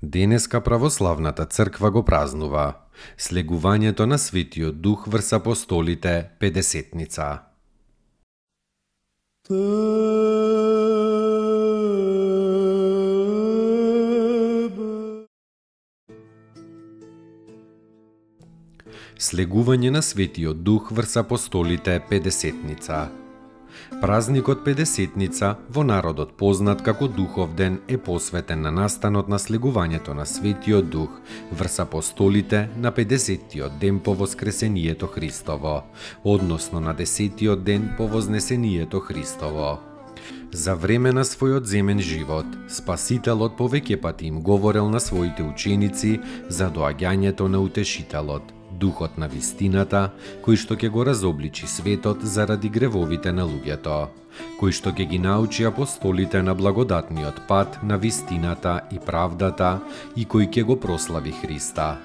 Денеска православната црква го празнува слегувањето на Светиот Дух врз апостолите, Педесетница. Слегување на Светиот Дух врз апостолите, Педесетница. Празникот Педесетница, во народот познат како Духов ден, е посветен на настанот на слегувањето на Светиот Дух врз апостолите на 50-тиот ден по воскресението Христово, односно на 10-тиот ден по вознесението Христово. За време на својот земен живот, Спасителот повеќе пати им говорел на своите ученици за доаѓањето на Утешителот, Духот на вистината, кој што ќе го разобличи светот заради гревовите на луѓето, кој што ќе ги научи апостолите на благодатниот пат на вистината и правдата и кој ќе го прослави Христа.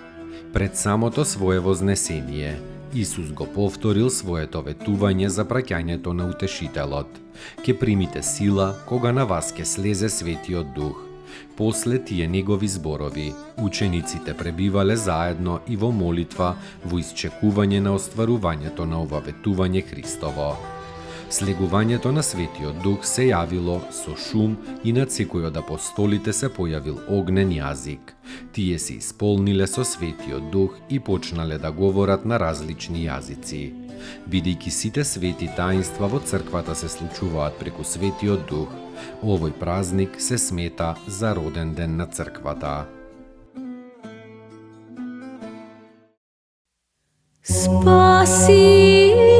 Пред самото свое вознесение, Исус го повторил своето ветување за праќањето на Утешителот. Ке примите сила кога на вас ке слезе Светиот Дух. После тие негови зборови, учениците пребивале заедно и во молитва во исчекување на остварувањето на ова ветување Христово. Слегувањето на Светиот Дух се јавило со шум и над секој од апостолите се појавил огнен јазик. Тие се исполниле со Светиот Дух и почнале да говорат на различни јазици. Бидејќи сите свети таинства во црквата се случуваат преку Светиот Дух, овој празник се смета за роден ден на црквата. Спаси ни,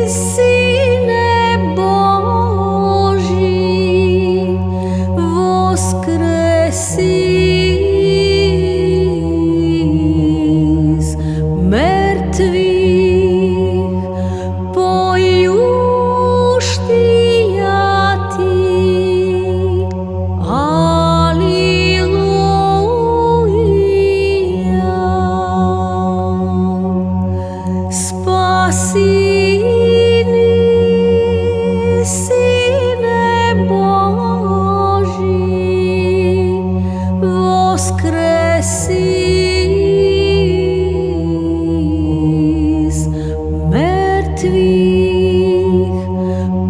Сине Божи, воскреси из мертвих, појуштија Ти, алилуја. Спаси ни, Сине Божи, воскреси из мертвих,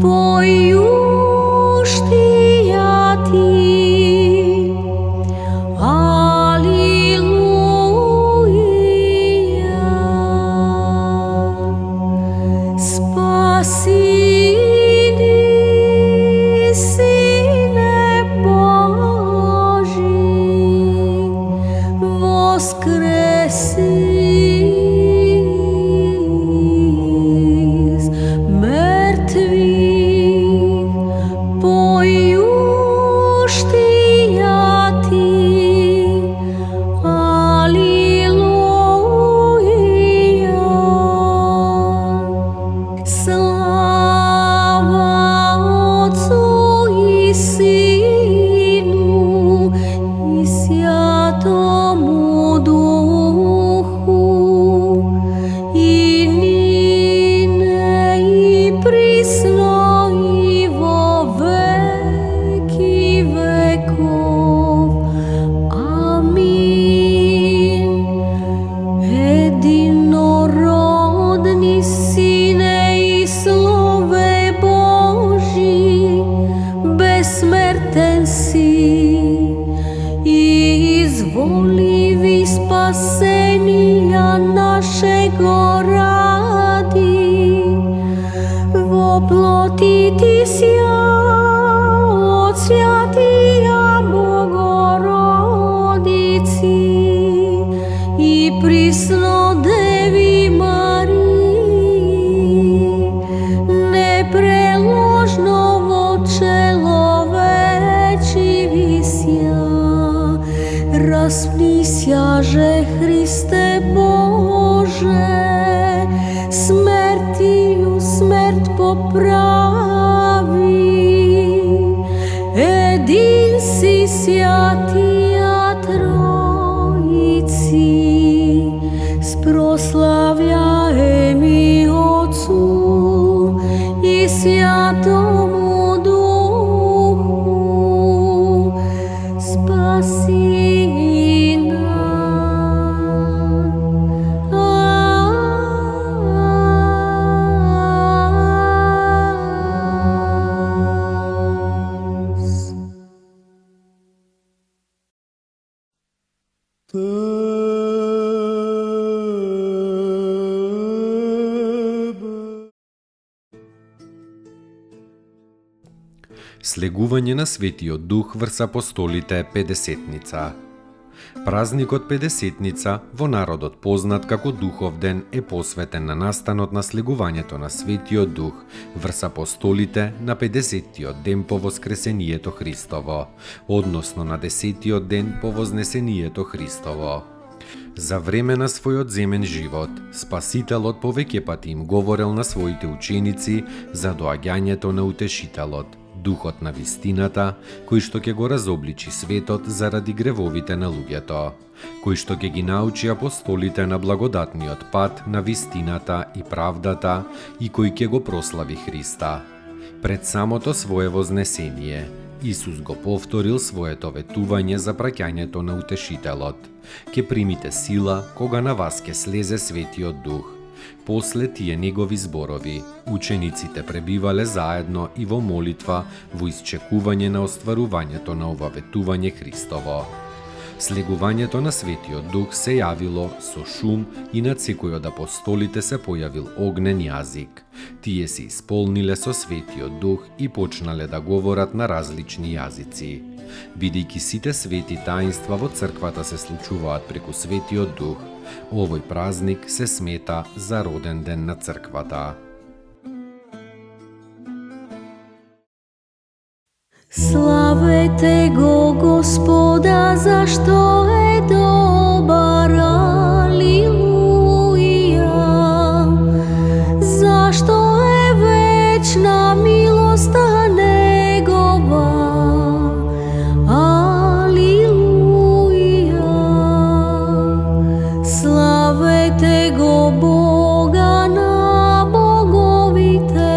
појуштија Ти, алилуја. Спаси ни, Сине Божи, воскреси из мертвих, појуштија Ти, алилуја. Слава Отцу и Сину и Святому Духу, и нине и присно и во веки веков. Амин. Единородни Сине и Слове Божи, бессмертен си и изволиви спасенија нашего ради, во плоти Ти сја од Свјатија Богородици и присно Деви Марии, smrtiju smrt popravi. Edin si Sjatija Trojici, sproslavljajem i Otcu i Sjatomu Duhu, spasi Слегување на Светиот Дух врз апостолите Педесетница. Празникот Педесетница, во народот познат како Духов ден, е посветен на настанот на слегувањето на Светиот Дух врз апостолите на 50-тиот ден по воскресението Христово, односно на 10-тиот ден по вознесението Христово. За време на својот земен живот, Спасителот повеќе пати им говорел на своите ученици за доаѓањето на Утешителот, Духот на вистината, кој што ќе го разобличи светот заради гревовите на луѓето, кој што ќе ги научи апостолите на благодатниот пат на вистината и правдата и кој ќе го прослави Христа. Пред самото свое вознесение, Исус го повторил своето ветување за праќањето на Утешителот. Ке примите сила кога на вас ке слезе Светиот Дух. После тие негови зборови, учениците пребивале заедно и во молитва во исчекување на остварувањето на ова ветување Христово. Слегувањето на Светиот Дух се јавило со шум и над секој од апостолите се појавил огнен јазик. Тие се исполниле со Светиот Дух и почнале да говорат на различни јазици. Бидејќи сите свети таинства во црквата се случуваат преку Светиот Дух, овој празник се смета за роден ден на црквата. Славете го Господа, зашто е добар, алилуја. Зашто е вечна милоста негова, алилуја. Славете го Бога на боговите,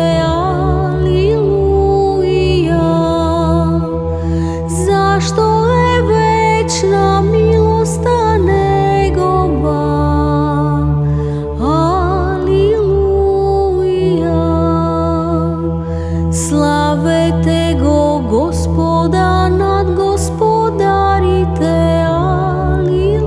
зашто е вечна милоста негова, алилуја. Славете го Господа над господарите, алилуја.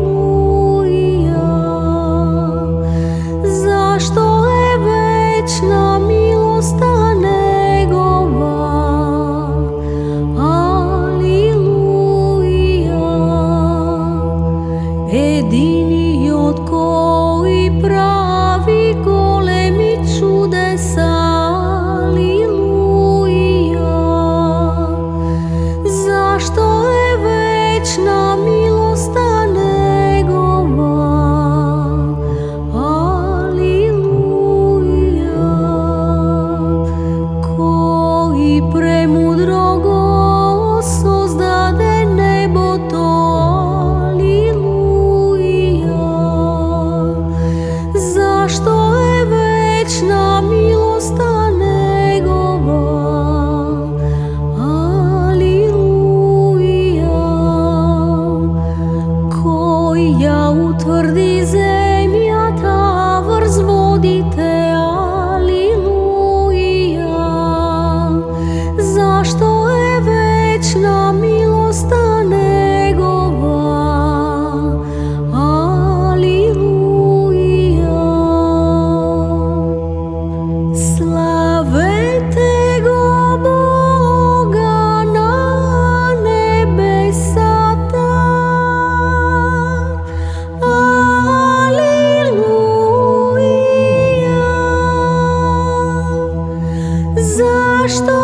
Зашто е вечна милоста негова, единиот кој прави големи чудеса, алилуја. Зашто е вечна милоста негова, алилуја. Кој премудро го создаде небото, зашто е вечна милоста негова, алилуја. Кој ја утврди земјата врз водите, алилуја. Зашто е вечна милоста негова, славете го Бога на небесата, алилуја. Зашто